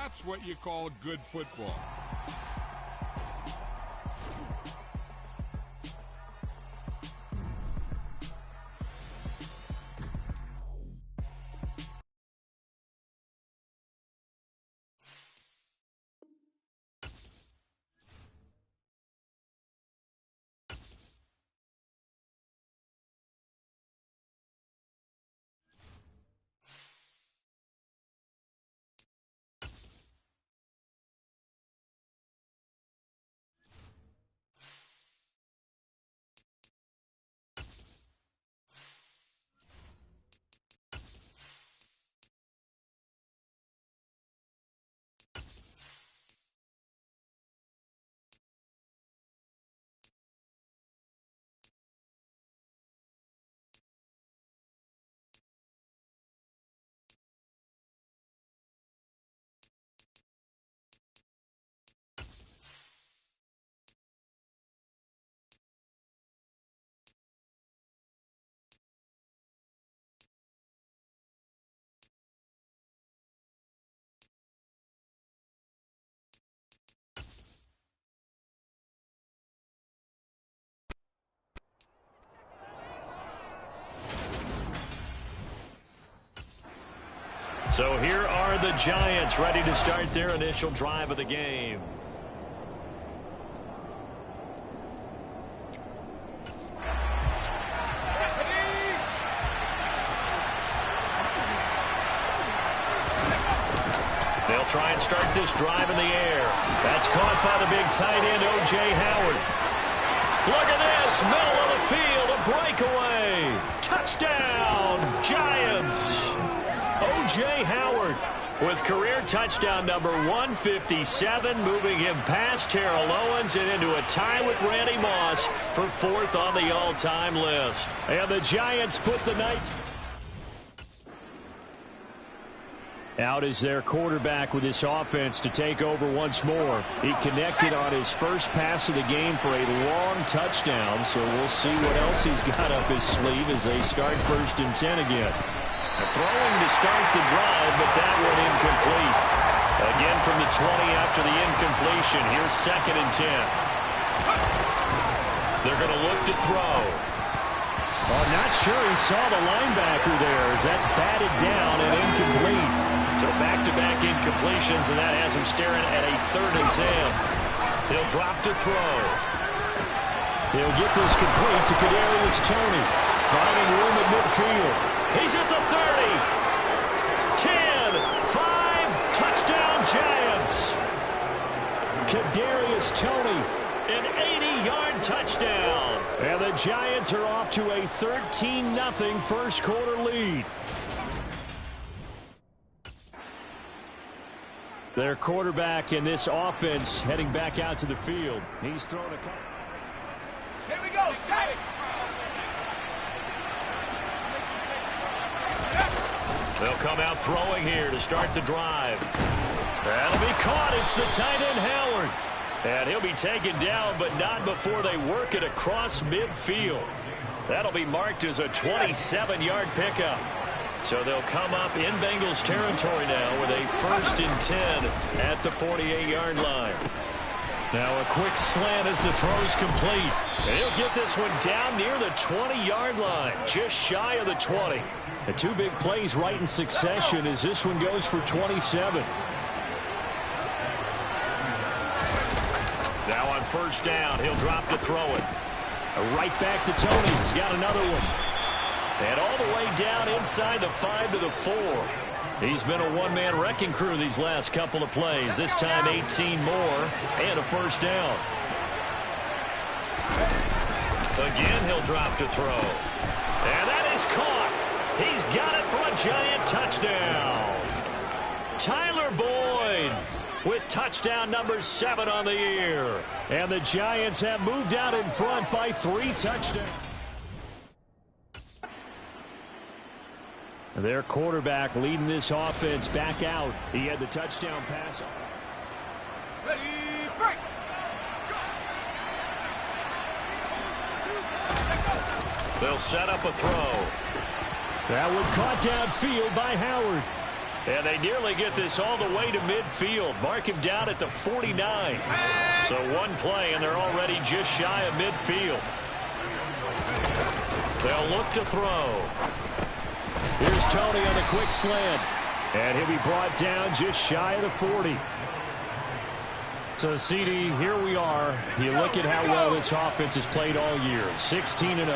That's what you call good football. So here are the Giants ready to start their initial drive of the game. They'll try and start this drive in the air. That's caught by the big tight end, O.J. Howard. Look at this, middle of the field, a breakaway. Touchdown, Giants. O.J. Howard with career touchdown number 157, moving him past Terrell Owens and into a tie with Randy Moss for fourth on the all-time list. And the Giants put the Knights out as their quarterback with this offense to take over once more. He connected on his first pass of the game for a long touchdown, so we'll see what else he's got up his sleeve as they start 1st and 10 again. Throwing to start the drive, but that one incomplete. Again from the 20 after the incompletion. Here's 2nd and 10. They're going to look to throw. I'm not sure he saw the linebacker there as that's batted down and incomplete. So back-to-back incompletions, and that has him staring at a 3rd and 10. He'll drop to throw. He'll get this complete to Kadarius Toney. Finding room at midfield. He's at the 30. 10, 5, touchdown Giants. Kadarius Toney, an 80-yard touchdown. And the Giants are off to a 13-0 first quarter lead. Their quarterback in this offense heading back out to the field. He's thrown a couple. Here we go, set it. They'll come out throwing here to start the drive. That'll be caught. It's the tight end, Howard. And he'll be taken down, but not before they work it across midfield. That'll be marked as a 27-yard pickup. So they'll come up in Bengals territory now with a 1st and 10 at the 48-yard line. Now a quick slant as the throw's complete. And he'll get this one down near the 20-yard line, just shy of the 20. The 2 big plays right in succession as this one goes for 27. Now on 1st down, he'll drop to throw it. Right back to Toney. He's got another one. And all the way down inside the 5 to the 4. He's been a one-man wrecking crew these last couple of plays. This time 18 more and a 1st down. Again, he'll drop to throw. And that is caught. He's got it for a Giant touchdown. Tyler Boyd with touchdown number 7 on the year. And the Giants have moved out in front by 3 touchdowns. Their quarterback leading this offense back out. He had the touchdown pass. Ready, break. They'll set up a throw. That one caught downfield by Howard. And they nearly get this all the way to midfield. Mark him down at the 49. So one play, and they're already just shy of midfield. They'll look to throw. Here's Tony on the quick slant. And he'll be brought down just shy of the 40. So, CD, here we are. You look at how well this offense has played all year. 16-0.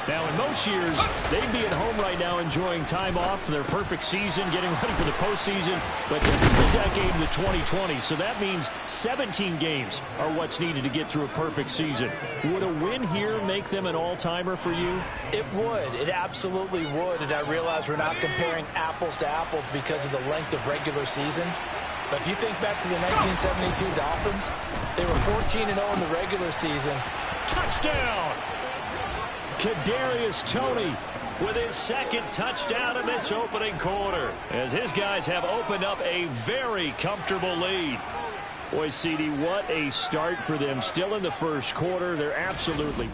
Now, in most years, they'd be at home right now enjoying time off for their perfect season, getting ready for the postseason. But this is the decade of the 2020, so that means 17 games are what's needed to get through a perfect season. Would a win here make them an all-timer for you? It would. It absolutely would. And I realize we're not comparing apples to apples because of the length of regular seasons. But if you think back to the 1972 Dolphins, they were 14-0 in the regular season. Touchdown! Kadarius Toney with his second touchdown in this opening quarter, as his guys have opened up a very comfortable lead. Boy, CD, what a start for them. Still in the first quarter. They're absolutely...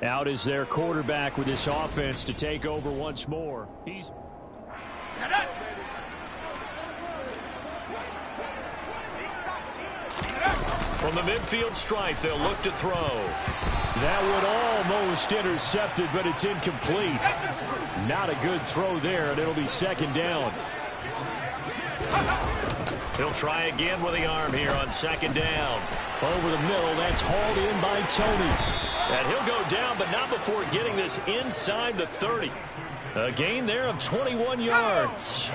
Out is their quarterback with this offense to take over once more. He's... From the midfield stripe, they'll look to throw. That one almost intercepted, but it's incomplete. Not a good throw there, and it'll be second down. He'll try again with the arm here on second down. Over the middle, that's hauled in by Toney. And he'll go down, but not before getting this inside the 30. A gain there of 21 yards.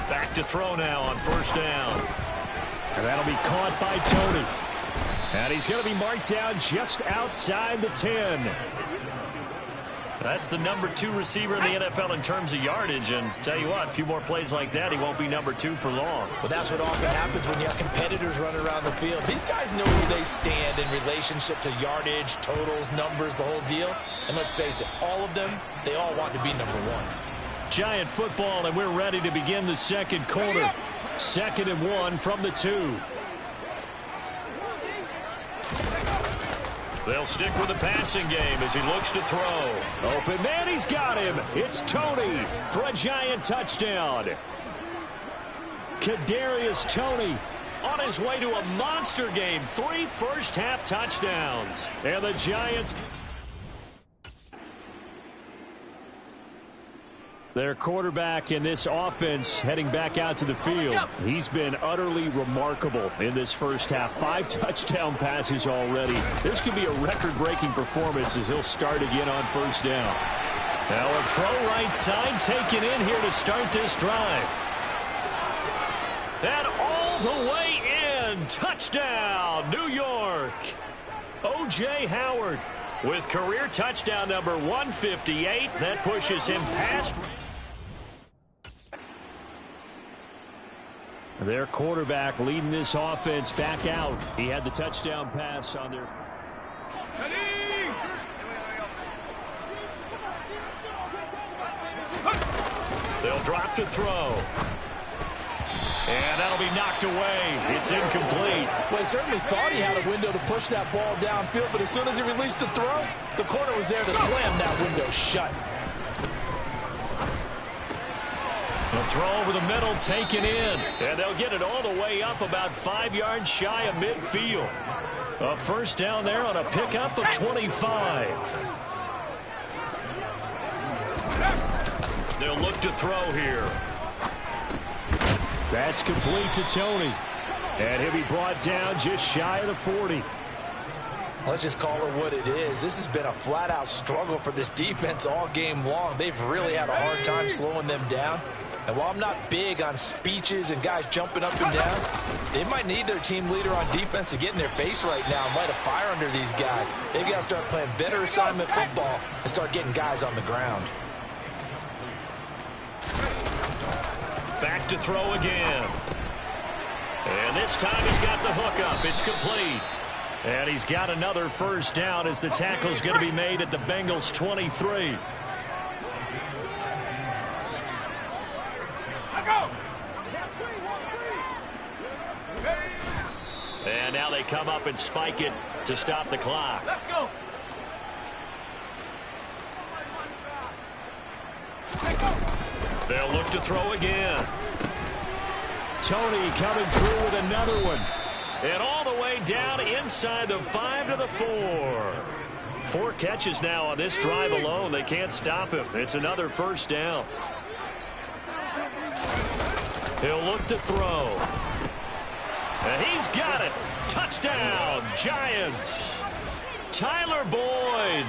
Back to throw now on first down. And that'll be caught by Toney. And he's going to be marked down just outside the 10. That's the number 2 receiver in the NFL in terms of yardage. And tell you what, a few more plays like that, he won't be number 2 for long. Well, that's what often happens when you have competitors running around the field. These guys know where they stand in relationship to yardage, totals, numbers, the whole deal. And let's face it, all of them, they all want to be number 1. Giant football, and we're ready to begin the second quarter. 2nd and 1 from the 2. They'll stick with the passing game as he looks to throw. Open man, he's got him. It's Toney for a giant touchdown. Kadarius Toney on his way to a monster game. 3 first-half touchdowns. And the Giants... Their quarterback in this offense heading back out to the field. He's been utterly remarkable in this first half. 5 touchdown passes already. This could be a record-breaking performance as he'll start again on first down. Now a throw right side taken in here to start this drive. And all the way in. Touchdown, New York. O.J. Howard with career touchdown number 158. That pushes him past... Their quarterback leading this offense back out. He had the touchdown pass on their... They'll drop to throw. And that'll be knocked away. It's incomplete. Well, he certainly thought he had a window to push that ball downfield, but as soon as he released the throw, the corner was there to slam that window shut. The throw over the middle taken in. And they'll get it all the way up about 5 yards shy of midfield. A first down there on a pickup of 25. They'll look to throw here. That's complete to Toney. And he'll be brought down just shy of the 40. Let's just call it what it is. This has been a flat-out struggle for this defense all game long. They've really had a hard time slowing them down. And while I'm not big on speeches and guys jumping up and down, they might need their team leader on defense to get in their face right now and light a fire under these guys. They've got to start playing better assignment football and start getting guys on the ground. Back to throw again. And this time he's got the hook up. It's complete. And he's got another first down as the tackle's going to be made at the Bengals 23. And now they come up and spike it to stop the clock. Let's go. They'll look to throw again. Tony coming through with another one. And all the way down inside the 5 to the 4. 4 catches now on this drive alone. They can't stop him. It's another first down. He'll look to throw. And he's got it. Touchdown, Giants. Tyler Boyd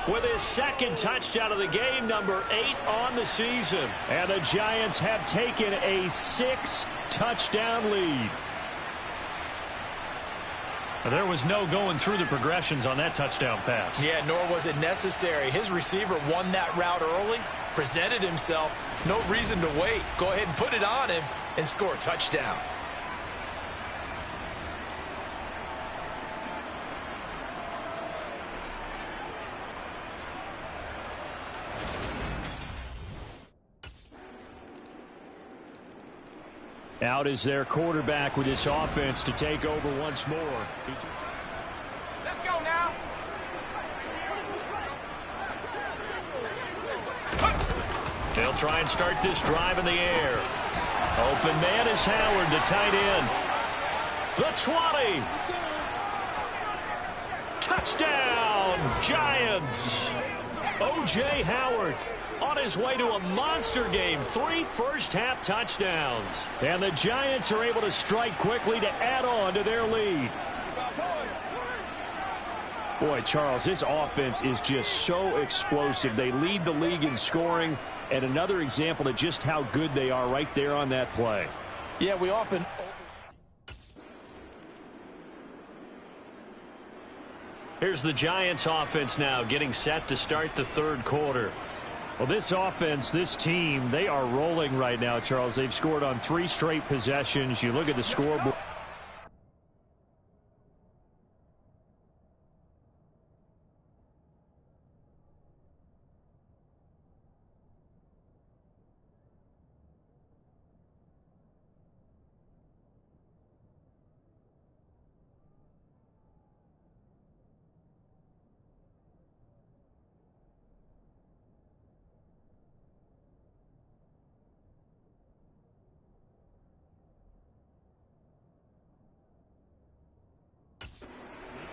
with his second touchdown of the game, number 8 on the season. And the Giants have taken a 6-touchdown lead. There was no going through the progressions on that touchdown pass. Yeah, nor was it necessary. His receiver won that route early, presented himself. No reason to wait. Go ahead and put it on him and score a touchdown. Out is their quarterback with this offense to take over once more. Let's go now. They'll try and start this drive in the air. Open man is Howard, the tight end. The 20. Touchdown, Giants. O.J. Howard on his way to a monster game. 3 first-half touchdowns. And the Giants are able to strike quickly to add on to their lead. Boy, Charles, this offense is just so explosive. They lead the league in scoring, and another example of just how good they are right there on that play. Yeah, we often... Here's the Giants offense now getting set to start the third quarter. Well, this offense, this team, they are rolling right now, Charles. They've scored on 3 straight possessions. You look at the scoreboard.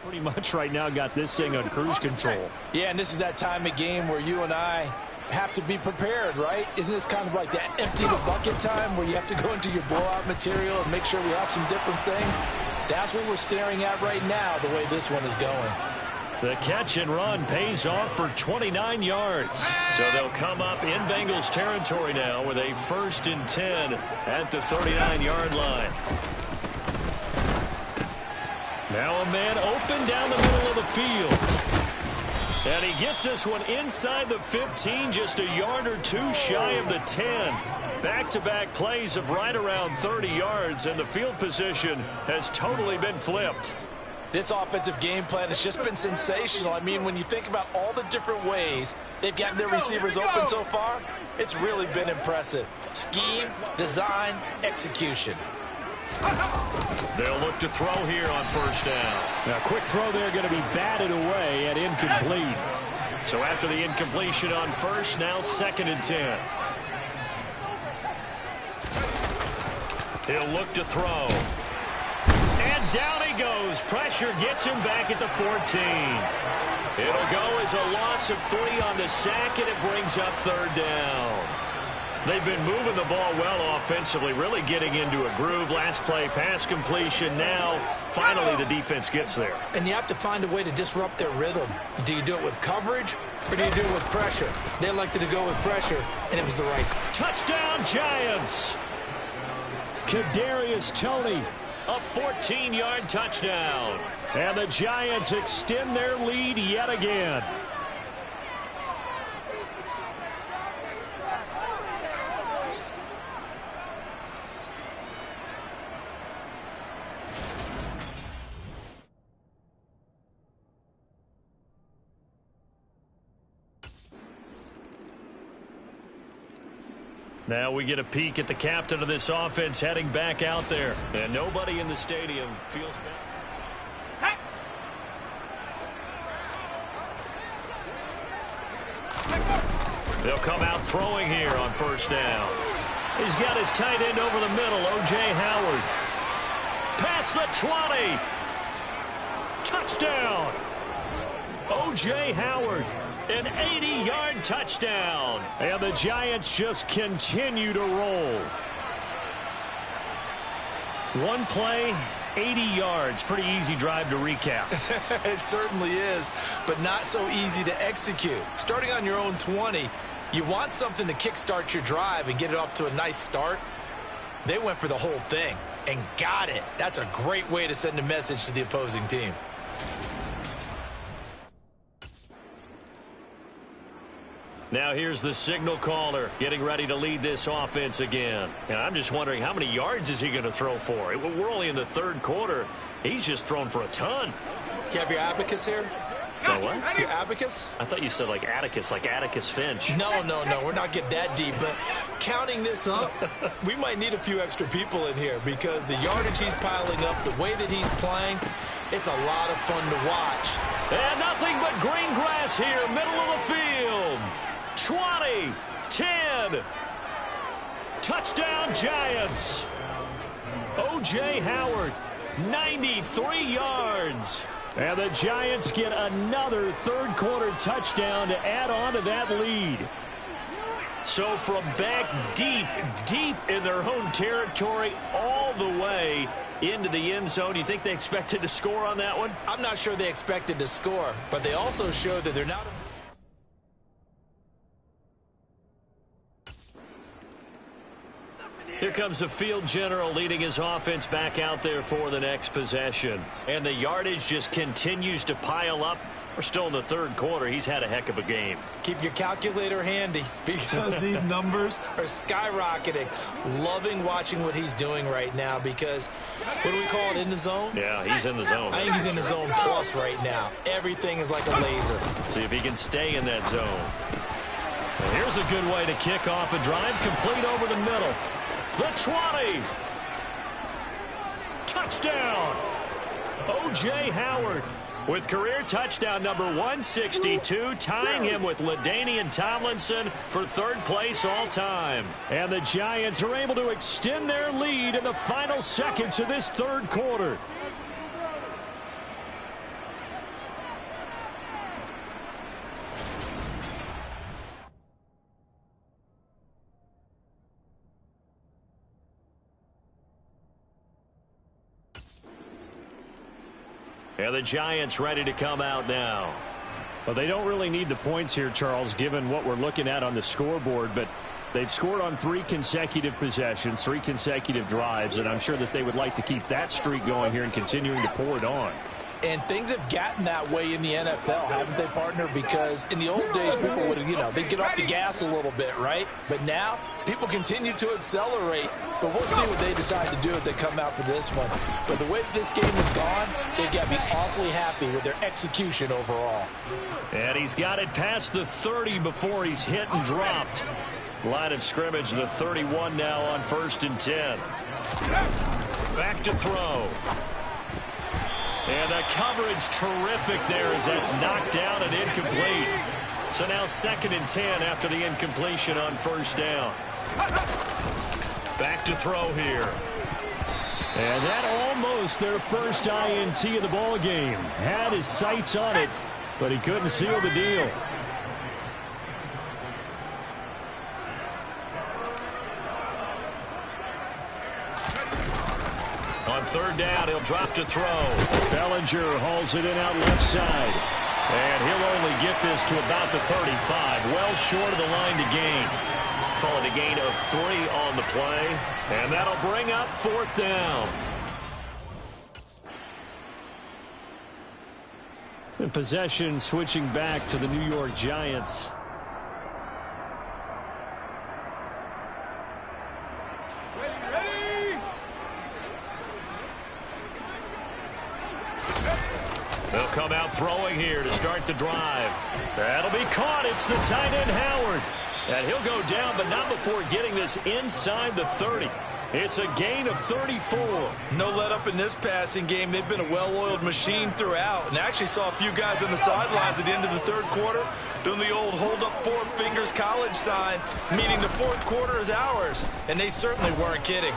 Pretty much right now got this thing on cruise control. Yeah, and this is that time of game where you and I have to be prepared, right? Isn't this kind of like that empty the bucket time where you have to go into your blowout material and make sure we have some different things? That's what we're staring at right now, the way this one is going. The catch and run pays off for 29 yards. So they'll come up in Bengals territory now with a 1st and 10 at the 39-yard line. Now a man open down the middle of the field. And he gets this one inside the 15, just a yard or 2 shy of the 10. Back-to-back plays of right around 30 yards, and the field position has totally been flipped. This offensive game plan has just been sensational. I mean, when you think about all the different ways they've gotten their receivers open so far, it's really been impressive. Scheme, design, execution. They'll look to throw here on 1st down. Now, quick throw there going to be batted away and incomplete. So after the incompletion on 1st, now 2nd and 10. He'll look to throw. And down he goes. Pressure gets him back at the 14. It'll go as a loss of 3 on the sack, and it brings up 3rd down. They've been moving the ball well offensively, really getting into a groove. Last play, pass completion. Now, finally, the defense gets there. And you have to find a way to disrupt their rhythm. Do you do it with coverage, or do you do it with pressure? They elected to go with pressure, and it was the right call. Touchdown, Giants! Kadarius Toney. A 14-yard touchdown. And the Giants extend their lead yet again. Now we get a peek at the captain of this offense heading back out there. And nobody in the stadium feels bad. They'll come out throwing here on first down. He's got his tight end over the middle, O.J. Howard. Past the 20. Touchdown. O.J. Howard, an 80-yard touchdown. And the Giants just continue to roll. One play, 80 yards. Pretty easy drive to recap. It certainly is, but not so easy to execute. Starting on your own 20, you want something to kickstart your drive and get it off to a nice start. They went for the whole thing and got it. That's a great way to send a message to the opposing team. Now here's the signal caller getting ready to lead this offense again. And I'm just wondering, how many yards is he going to throw for? We're only in the third quarter. He's just thrown for a ton. You have your abacus here? No, what? Your abacus? I thought you said like Atticus Finch. No. We're not getting that deep. But counting this up, we might need a few extra people in here because the yardage he's piling up, the way that he's playing, it's a lot of fun to watch. And nothing but green grass here, middle of the field. 20, 10. Touchdown, Giants. O.J. Howard, 93 yards. And the Giants get another third-quarter touchdown to add on to that lead. So from back deep in their own territory all the way into the end zone, you think they expected to score on that one? I'm not sure they expected to score, but they also showed that they're not... Here comes the field general leading his offense back out there for the next possession. And the yardage just continues to pile up. We're still in the third quarter. He's had a heck of a game. Keep your calculator handy because these numbers are skyrocketing. Loving watching what he's doing right now because, what do we call it, in the zone? Yeah, he's in the zone. I think he's in the zone plus right now. Everything is like a laser. See if he can stay in that zone. And here's a good way to kick off a drive, complete over the middle. The 20. Touchdown. O.J. Howard with career touchdown number 162, tying him with LaDainian Tomlinson for third place all time. And the Giants are able to extend their lead in the final seconds of this third quarter. And the Giants ready to come out now. Well, they don't really need the points here, Charles, given what we're looking at on the scoreboard, but they've scored on 3 consecutive possessions, 3 consecutive drives, and I'm sure that they would like to keep that streak going here and continuing to pour it on. And things have gotten that way in the NFL, haven't they, partner? Because in the old days, people would, they'd get off the gas a little bit, right? But now, people continue to accelerate. But we'll see what they decide to do as they come out for this one. But the way that this game has gone, they've got to be awfully happy with their execution overall. And he's got it past the 30 before he's hit and dropped. Line of scrimmage, the 31 now on 1st and 10. Back to throw. And the coverage terrific there as that's knocked down and incomplete. So now 2nd and 10 after the incompletion on 1st down. Back to throw here. And that almost their first INT of the ball game. Had his sights on it, but he couldn't seal the deal. On 3rd down, he'll drop to throw. Bellinger hauls it in out left side. And he'll only get this to about the 35. Well short of the line to gain. Call it a gain of 3 on the play. And that'll bring up 4th down. And possession switching back to the New York Giants. They'll come out throwing here to start the drive. That'll be caught. It's the tight end, Howard. And he'll go down, but not before getting this inside the 30. It's a gain of 34. No let up in this passing game. They've been a well-oiled machine throughout. And I actually saw a few guys on the sidelines at the end of the third quarter doing the old hold up four fingers college sign, meaning the fourth quarter is ours. And they certainly weren't kidding.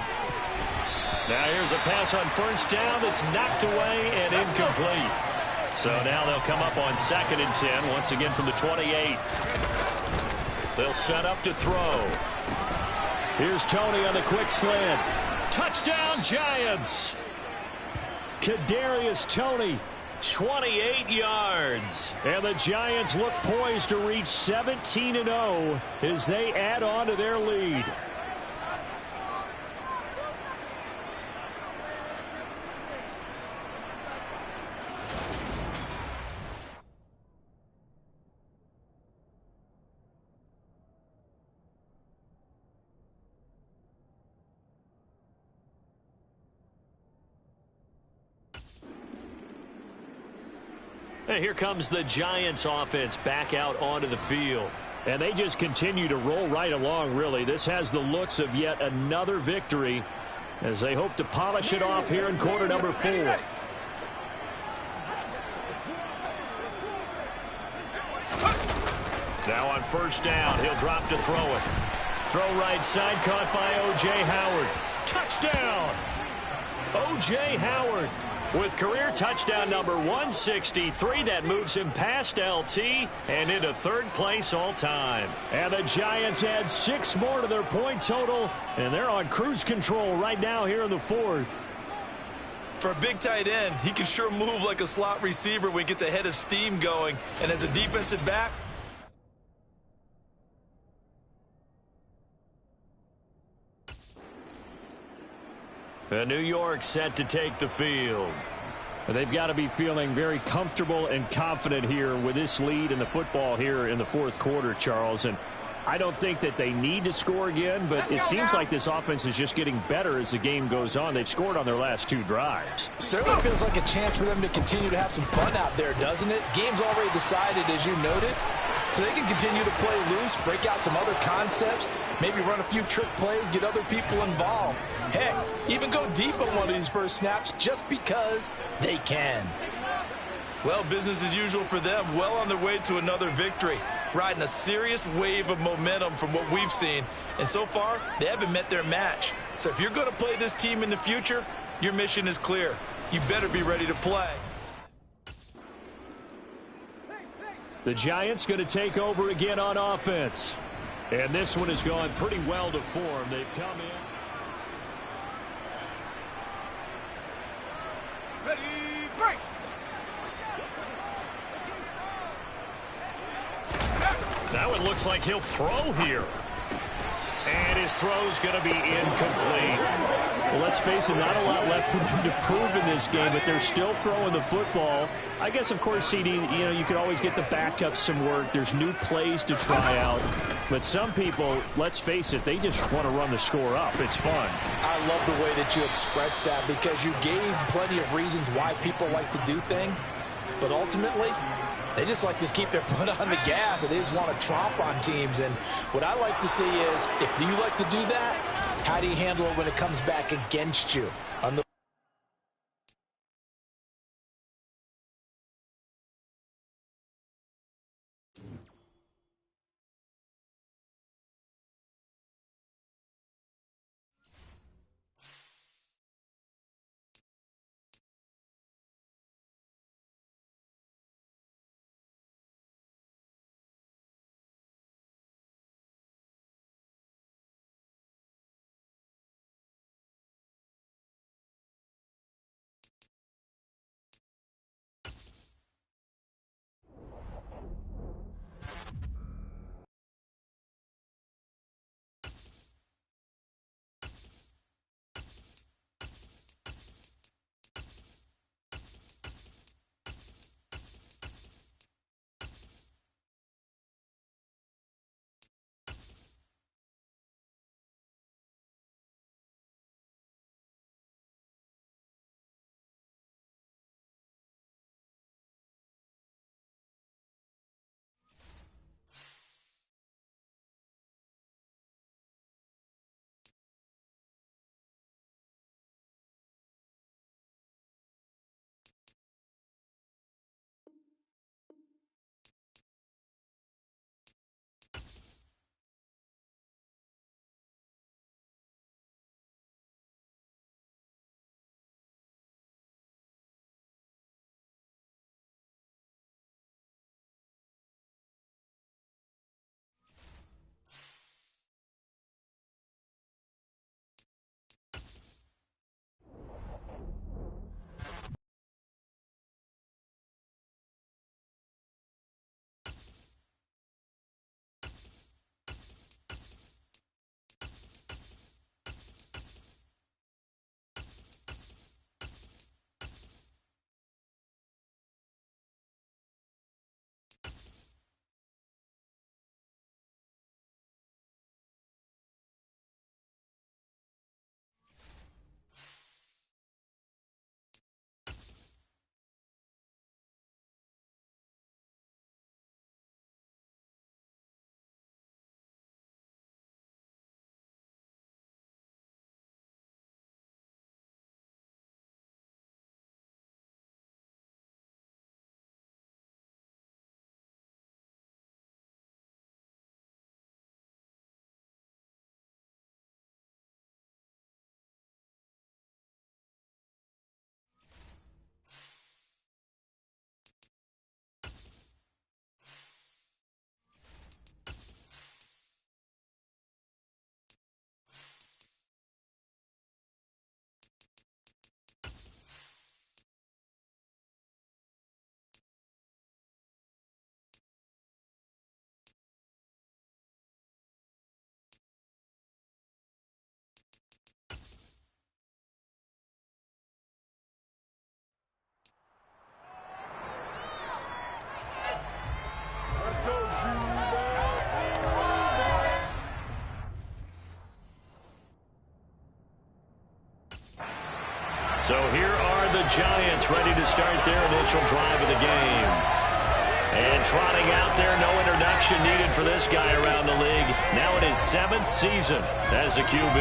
Now here's a pass on first down that's knocked away and incomplete. So now they'll come up on 2nd and 10, once again from the 28. They'll set up to throw. Here's Tony on the quick slant. Touchdown, Giants. Kadarius Toney. 28 yards. And the Giants look poised to reach 17-0 as they add on to their lead. And here comes the Giants offense back out onto the field. And they just continue to roll right along, really. This has the looks of yet another victory as they hope to polish it off here in quarter number 4. Now on first down, he'll drop to throw it. Throw right side, caught by O.J. Howard. Touchdown! O.J. Howard with career touchdown number 163. That moves him past LT and into third place all time. And the Giants add 6 more to their point total, and they're on cruise control right now here in the 4th. For a big tight end, he can sure move like a slot receiver when he gets a head of steam going. And as a defensive back, New York set to take the field. They've got to be feeling very comfortable and confident here with this lead in the football here in the 4th quarter, Charles. And I don't think that they need to score again, but it seems like this offense is just getting better as the game goes on. They've scored on their last 2 drives. certainly feels like a chance for them to continue to have some fun out there, doesn't it? Game's already decided, as you noted. So they can continue to play loose, break out some other concepts, maybe run a few trick plays, get other people involved. Heck, even go deep on one of these first snaps just because they can. Well, business as usual for them, well on their way to another victory, riding a serious wave of momentum from what we've seen. And so far, they haven't met their match. So if you're going to play this team in the future, your mission is clear. You better be ready to play. The Giants going to take over again on offense. And this one has gone pretty well to form. They've come in. Ready, break. Now it looks like he'll throw here. And his throw's going to be incomplete. Well, let's face it, not a lot left for them to prove in this game, but they're still throwing the football. I guess, of course, CD, you could always get the backups some work. There's new plays to try out. But some people, let's face it, they just want to run the score up. It's fun. I love the way that you expressed that because you gave plenty of reasons why people like to do things. But ultimately, they just like to keep their foot on the gas, and they just want to tromp on teams. And what I like to see is, if you like to do that, how do you handle it when it comes back against you? On the So here are the Giants ready to start their initial drive of the game. And trotting out there, no introduction needed for this guy around the league. Now in his 7th season as a QB.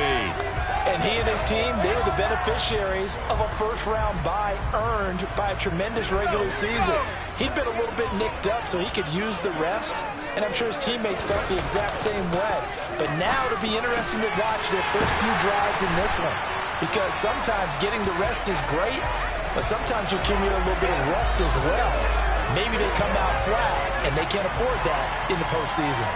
And he and his team, they were the beneficiaries of a first-round bye earned by a tremendous regular season. He'd been a little bit nicked up, so he could use the rest. And I'm sure his teammates felt the exact same way. But now it'll be interesting to watch their first few drives in this one. Because sometimes getting the rest is great, but sometimes you accumulate a little bit of rust as well. Maybe they come out flat, and they can't afford that in the postseason.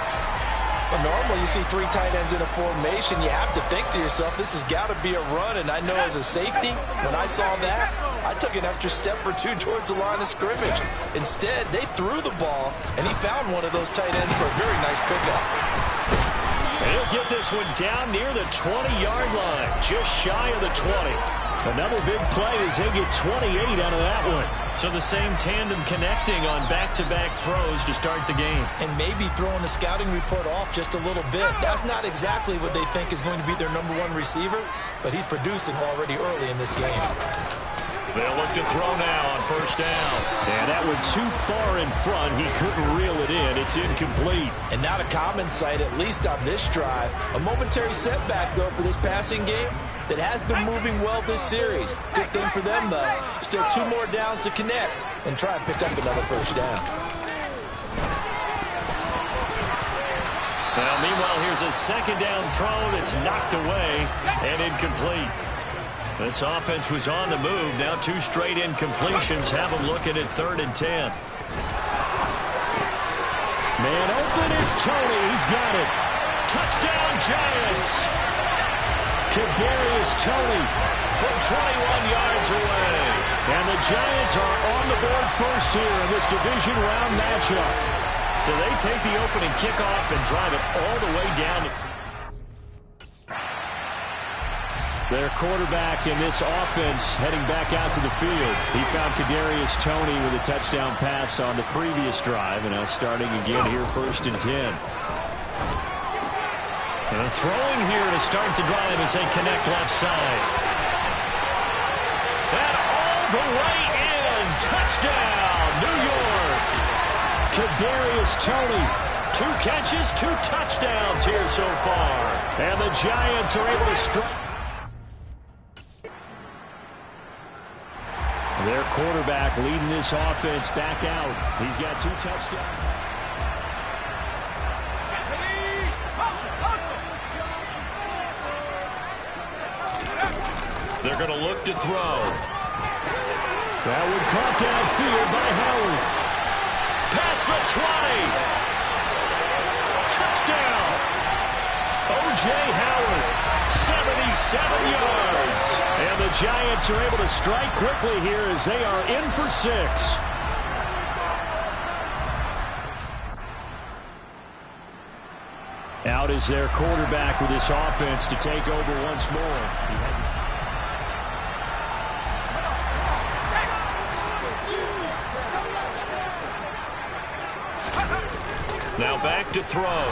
Well, normally you see 3 tight ends in a formation. You have to think to yourself, this has got to be a run. And I know as a safety, when I saw that, I took an extra step or 2 towards the line of scrimmage. Instead, they threw the ball, and he found one of those tight ends for a very nice pickup. He'll get this one down near the 20-yard line, just shy of the 20. Another big play as they get 28 out of that one. So the same tandem connecting on back-to-back throws to start the game. And maybe throwing the scouting report off just a little bit. That's not exactly what they think is going to be their #1 receiver, but he's producing already early in this game. They'll look to throw now on first down. And that went too far in front. He couldn't reel it in. It's incomplete. And not a common sight, at least on this drive. A momentary setback, though, for this passing game that has been moving well this series. Good thing for them, though. Still 2 more downs to connect and try and pick up another first down. Now, meanwhile, here's a second down throw that's knocked away and incomplete. This offense was on the move. Now 2 straight incompletions have them looking at 3rd and 10. Man open, it's Tony. He's got it. Touchdown, Giants! Kadarius Toney from 21 yards away. And the Giants are on the board first here in this division round matchup. So they take the opening kickoff and drive it all the way down. Their quarterback in this offense heading back out to the field. He found Kadarius Toney with a touchdown pass on the previous drive, and now starting again here 1st and 10. And throwing here to start the drive as they connect left side. And all the way in. Touchdown, New York. Kadarius Toney. 2 catches, 2 touchdowns here so far. And the Giants are able to strike. Their quarterback leading this offense back out. He's got 2 touchdowns. They're going to look to throw. That one caught downfield by Howard. Past the 20. Touchdown. O.J. Howard, 77 yards. And the Giants are able to strike quickly here as they are in for 6. Out is their quarterback with this offense to take over once more. Now back to throw.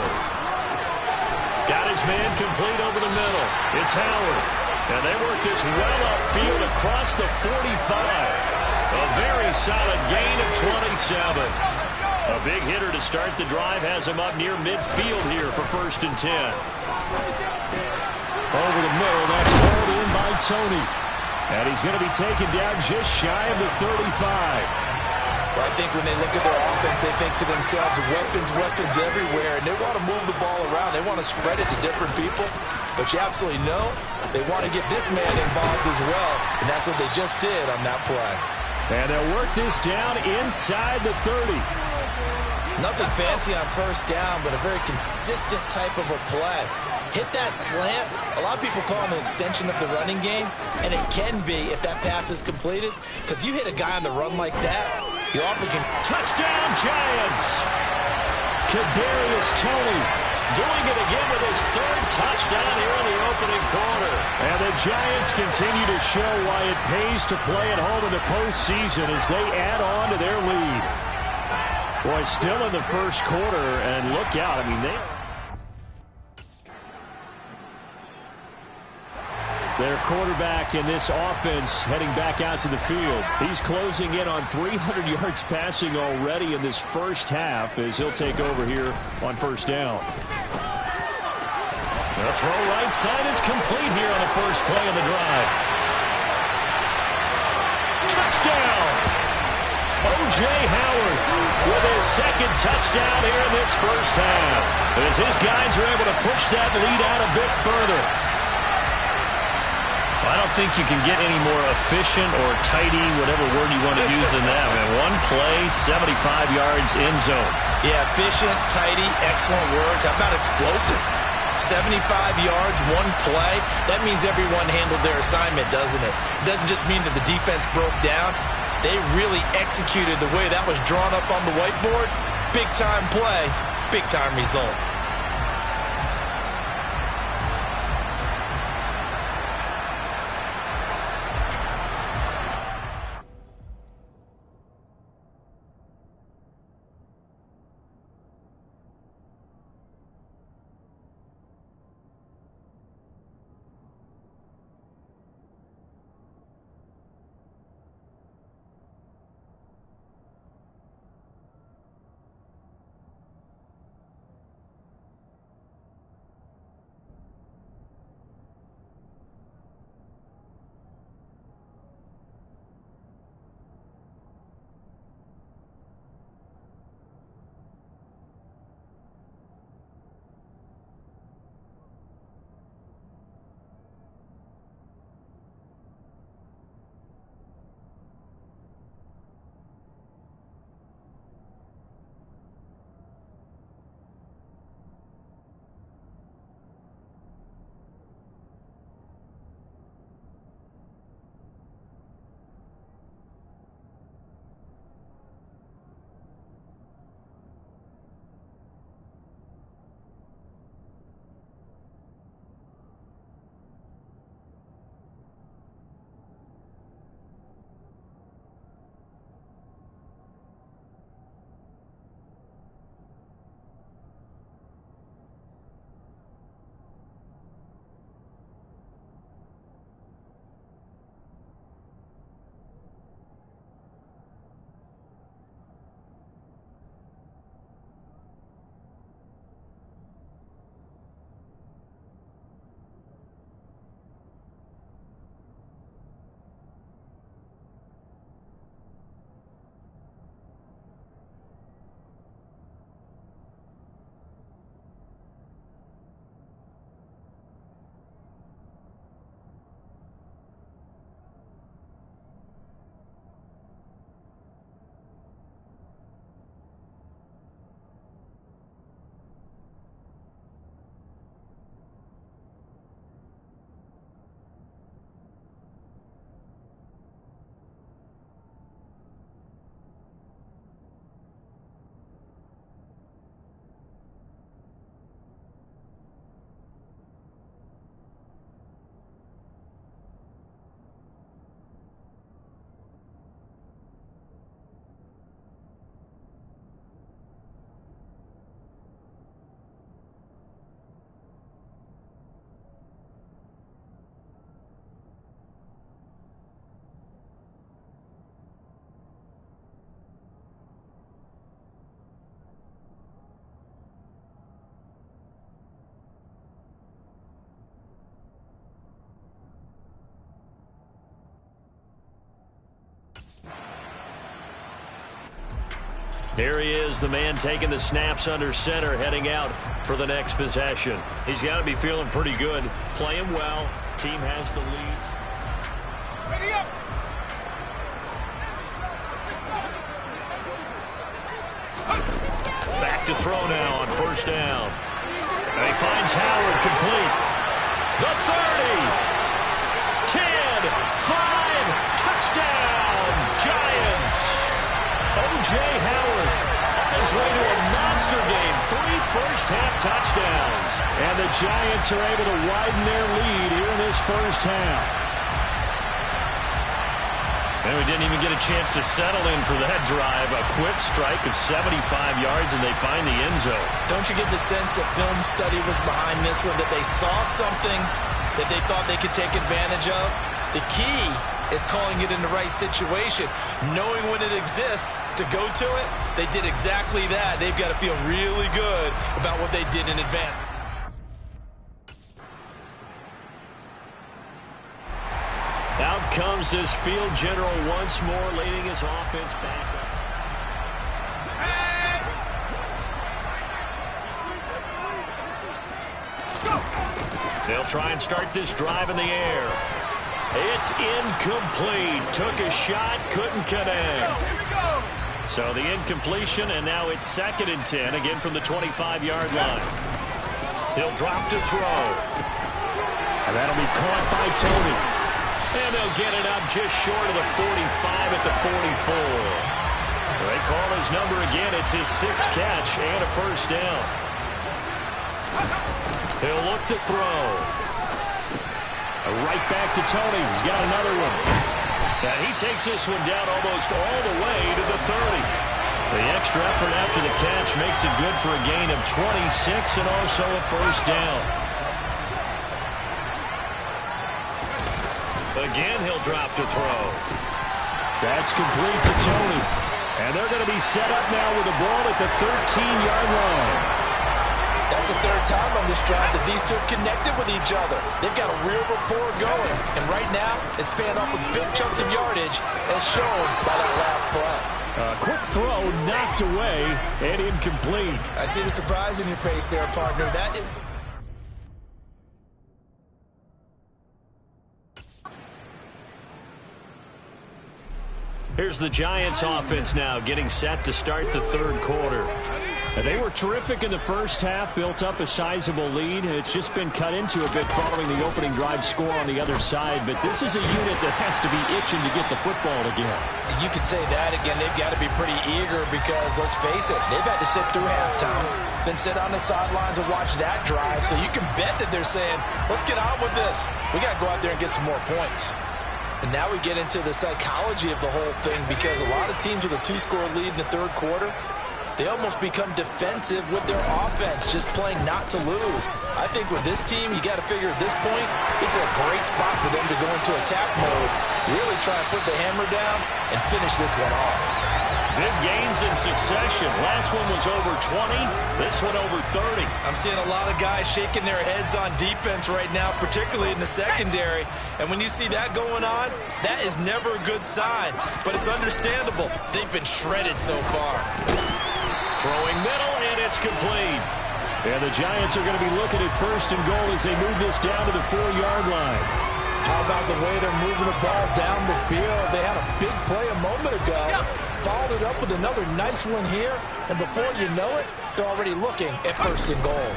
Got his man complete over the middle. It's Howard. And they work this well upfield across the 45. A very solid gain of 27. A big hitter to start the drive has him up near midfield here for 1st and 10. Over the middle, that's hauled in by Toney. And he's going to be taken down just shy of the 35. Well, I think when they look at their offense, they think to themselves, weapons everywhere, and they want to move the ball around. They want to spread it to different people. But you absolutely know they want to get this man involved as well, and that's what they just did on that play. And they'll work this down inside the 30. Nothing fancy on first down, but a very consistent type of a play. Hit that slant. A lot of people call it an extension of the running game, and it can be if that pass is completed, because you hit a guy on the run like that, you often can. Touchdown, Giants! Kadarius Toney doing it again with his 3rd touchdown here in the opening quarter. And the Giants continue to show why it pays to play at home in the postseason as they add on to their lead. Boy, still in the first quarter, and look out. I mean, Their quarterback in this offense heading back out to the field. He's closing in on 300 yards passing already in this first half as he'll take over here on first down. The throw right side is complete here on the first play of the drive. Touchdown! O.J. Howard with his second touchdown here in this first half, as his guys are able to push that lead out a bit further. I don't think you can get any more efficient or tidy, whatever word you want to use in that. Man, one play, 75 yards in zone. Yeah, efficient, tidy, excellent words. How about explosive? 75 yards, one play. That means everyone handled their assignment, doesn't it? It doesn't just mean that the defense broke down. They really executed the way that was drawn up on the whiteboard. Big-time play, big-time result. Here he is, the man taking the snaps under center, heading out for the next possession. He's got to be feeling pretty good, playing well. Team has the leads. Ready up. Back to throw now on first down. And he finds Howard complete. The 30. 10. 5. Touchdown. Giants. O.J. Howard on his way to a monster game. 3 first-half touchdowns. And the Giants are able to widen their lead here in this first half. And we didn't even get a chance to settle in for that drive. A quick strike of 75 yards, and they find the end zone. Don't you get the sense that film study was behind this one, that they saw something that they thought they could take advantage of. The key is calling it in the right situation, knowing when it exists to go to it. They did exactly that. They've got to feel really good about what they did in advance. Out comes this field general once more, leading his offense back up. They'll try and start this drive in the air. It's incomplete. Took a shot, couldn't connect. So the incompletion, and now it's 2nd and 10, again from the 25-yard line. He'll drop to throw. And that'll be caught by Tony. And they'll get it up just short of the 45 at the 44. They call his number again. It's his 6th catch and a first down. He'll look to throw. Right back to Tony. He's got another one. And he takes this one down almost all the way to the 30. The extra effort after the catch makes it good for a gain of 26 and also a first down. Again, he'll drop to throw. That's complete to Tony. And they're going to be set up now with the ball at the 13-yard line. That's the 3rd time on this drive that these two have connected with each other. They've got a real rapport going. And right now, it's paying off with big chunks of yardage as shown by that last play. Quick throw knocked away and incomplete. I see the surprise in your face there, partner. That is... Here's the Giants offense now getting set to start the 3rd quarter. And they were terrific in the first half, built up a sizable lead. It's just been cut into a bit following the opening drive score on the other side. But this is a unit that has to be itching to get the football again. You could say that again. They've got to be pretty eager because, let's face it, they've had to sit through halftime, then sit on the sidelines and watch that drive. So you can bet that they're saying, let's get on with this. We got to go out there and get some more points. And now we get into the psychology of the whole thing because a lot of teams with a 2-score lead in the 3rd quarter, they almost become defensive with their offense, just playing not to lose. I think with this team, you got to figure at this point, this is a great spot for them to go into attack mode, really try and put the hammer down and finish this one off. Big gains in succession. Last one was over 20. This one over 30. I'm seeing a lot of guys shaking their heads on defense right now, particularly in the secondary. And when you see that going on, that is never a good sign. But it's understandable. They've been shredded so far. Throwing middle, and it's complete. And the Giants are going to be looking at 1st and goal as they move this down to the 4-yard line. How about the way they're moving the ball down the field? They had a big play a moment ago. Followed it up with another nice one here. And before you know it, they're already looking at 1st and goal.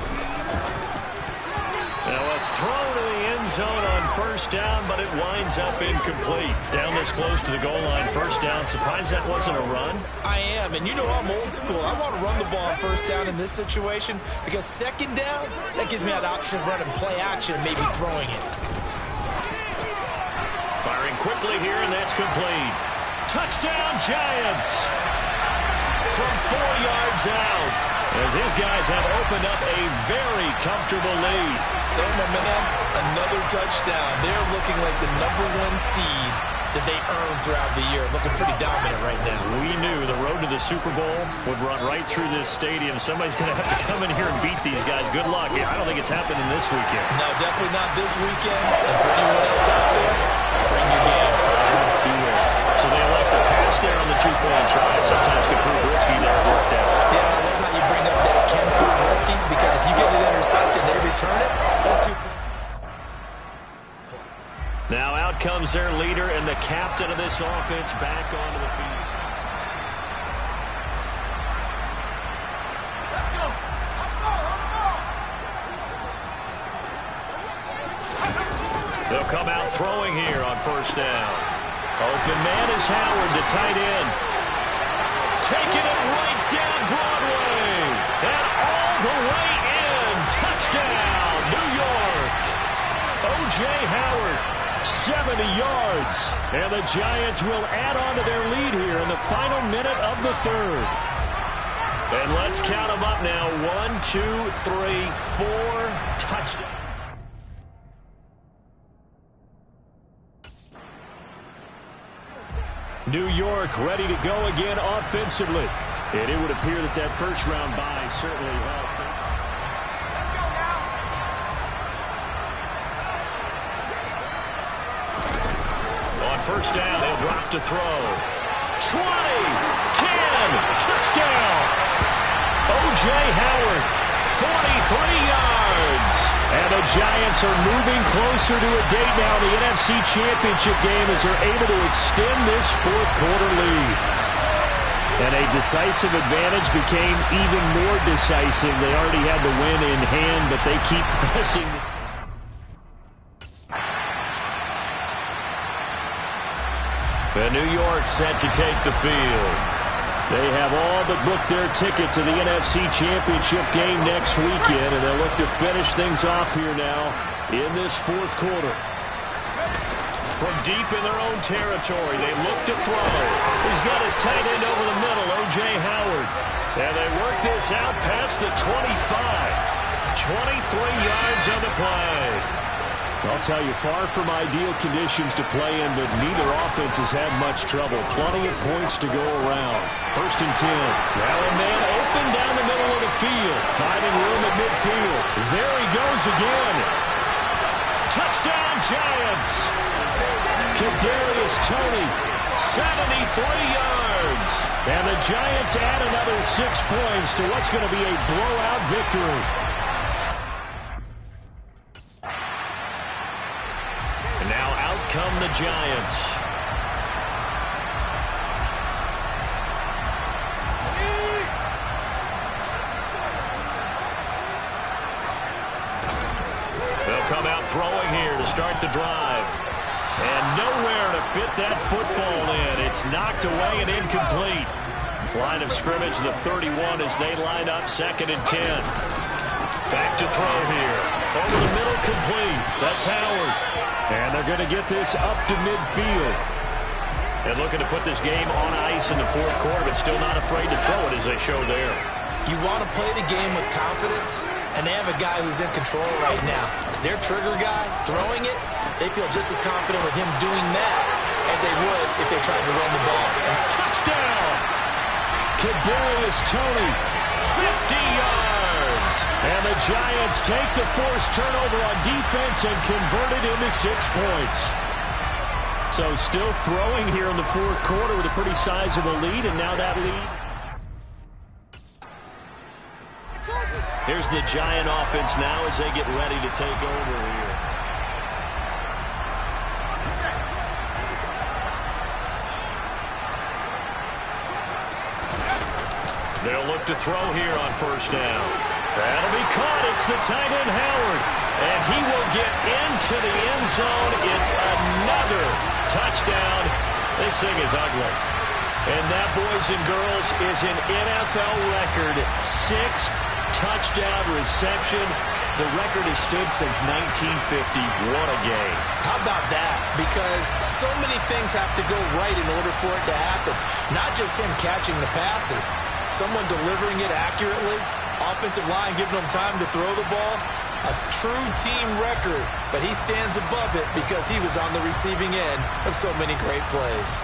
Now a throw to the end zone on 1st down, but it winds up incomplete. Down this close to the goal line, 1st down. Surprised that wasn't a run? I am, and you know I'm old school. I want to run the ball on 1st down in this situation because 2nd down, that gives me that option of running play action and maybe throwing it. Firing quickly here, and that's complete. Touchdown, Giants! From 4 yards out, as these guys have opened up a very comfortable lead. Same momentum, another touchdown. They're looking like the #1 seed that they earned throughout the year. Looking pretty dominant right now. We knew the road to the Super Bowl would run right through this stadium. Somebody's going to have to come in here and beat these guys. Good luck. I don't think it's happening this weekend. No, definitely not this weekend. And for anyone else out there, bring your game. So they elect to pass there on the 2-point try. Sometimes can prove risky. There it worked out. Yeah, I love how you bring up that it can prove risky because if you get it intercepted and they return it, that's 2 points. Now out comes their leader and the captain of this offense back onto the field. They'll come out throwing here on 1st down. Open man is Howard, the tight end. Taking it right down Broadway. And all the way in. Touchdown, New York. O.J. Howard, 70 yards. And the Giants will add on to their lead here in the final minute of the 3rd. And let's count them up now. 1, 2, 3, 4 touchdowns. New York ready to go again offensively. And it would appear that that first round bye certainly helped. Let's go now. On first down, they'll drop to throw. 20, 10, touchdown. O.J. Howard, 43 yards. And the Giants are moving closer to a date now in the NFC Championship game as they're able to extend this fourth quarter lead. And a decisive advantage became even more decisive. They already had the win in hand, but they keep pressing. And New York set to take the field. They have all but booked their ticket to the NFC Championship game next weekend, and they'll look to finish things off here now in this fourth quarter. From deep in their own territory, they look to throw. He's got his tight end over the middle, O.J. Howard. And they work this out past the 25. 23 yards on the play. I'll tell you, far from ideal conditions to play in, but neither offense has had much trouble. Plenty of points to go around. First and 10. Now a man open down the middle of the field. Finding room at midfield. There he goes again. Touchdown, Giants. Kadarius Toney, 73 yards. And the Giants add another 6 points to what's going to be a blowout victory. And now out come the Giants. They'll come out throwing here to start the drive. And nowhere to fit that football in. It's knocked away and incomplete. Line of scrimmage, the 31 as they line up, second and 10. Back to throw here. Over the middle, complete. That's Howard. And they're going to get this up to midfield. And looking to put this game on ice in the fourth quarter, but still not afraid to throw it as they show there. You want to play the game with confidence, and they have a guy who's in control right now. Their trigger guy, throwing it, they feel just as confident with him doing that as they would if they tried to run the ball. And touchdown! Kadarius Toney, 50 yards! And the Giants take the forced turnover on defense and convert it into 6 points. So still throwing here in the fourth quarter with a pretty sizable lead, and now that lead. Here's the Giant offense now as they get ready to take over here. They'll look to throw here on first down. That'll be caught. It's the tight end Howard. And he will get into the end zone. It's another touchdown. This thing is ugly. And that, boys and girls, is an NFL record 6th touchdown reception. The record has stood since 1950. What a game. How about that? Because so many things have to go right in order for it to happen. Not just him catching the passes. Someone delivering it accurately. Offensive line giving him time to throw the ball. A true team record. But he stands above it because he was on the receiving end of so many great plays.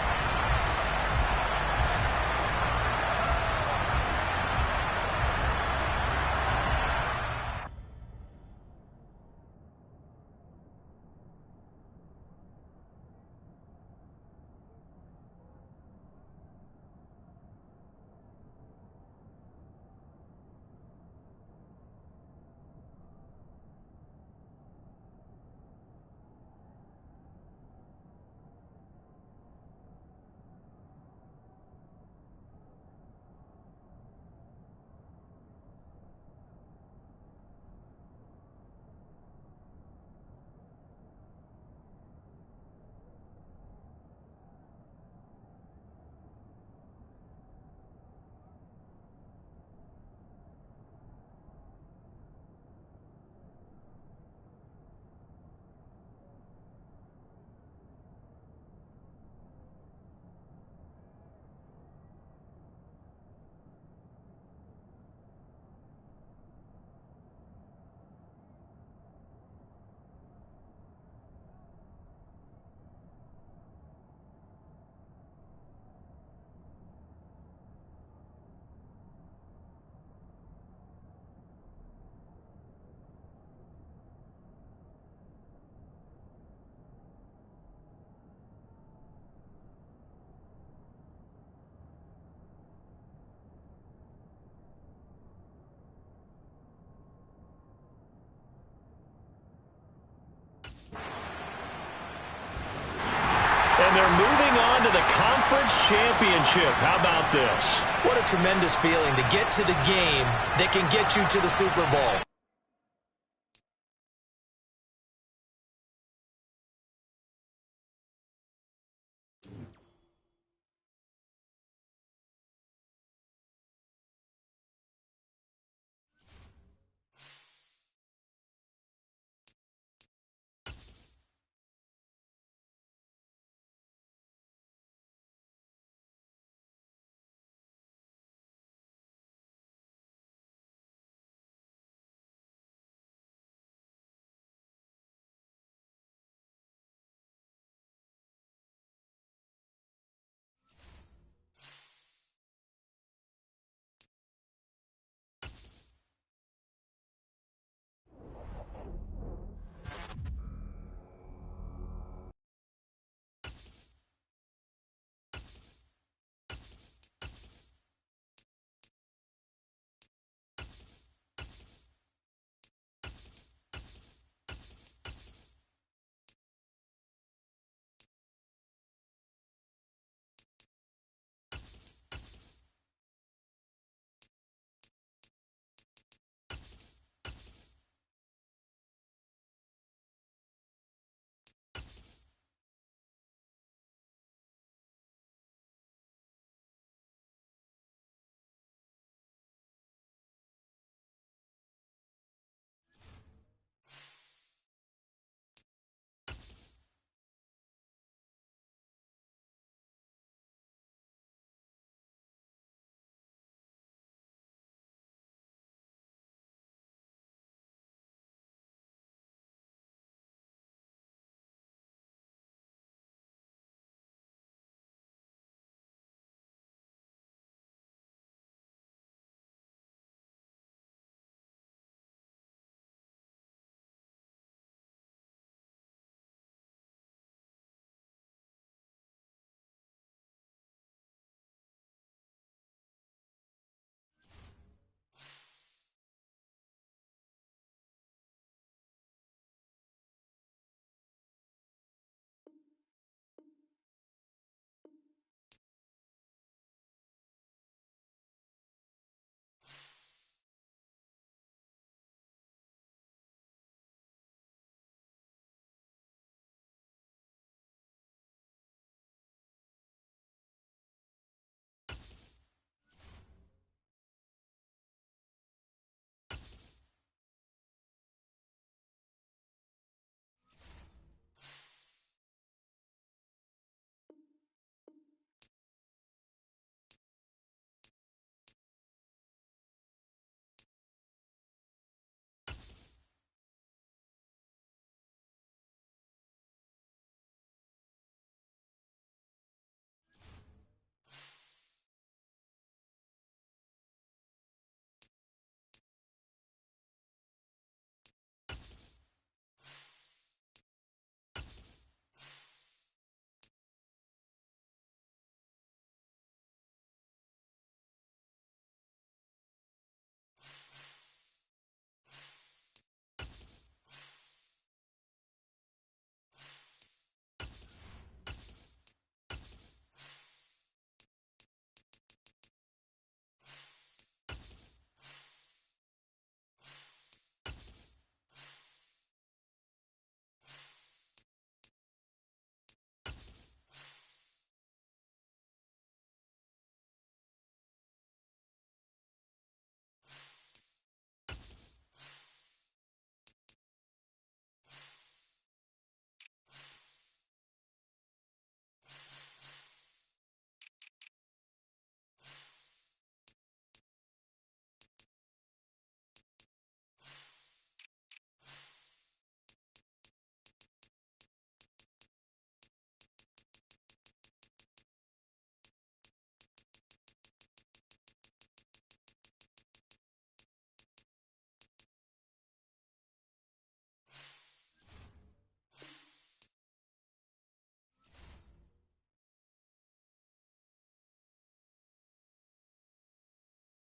And they're moving on to the conference championship. How about this? What a tremendous feeling to get to the game that can get you to the Super Bowl.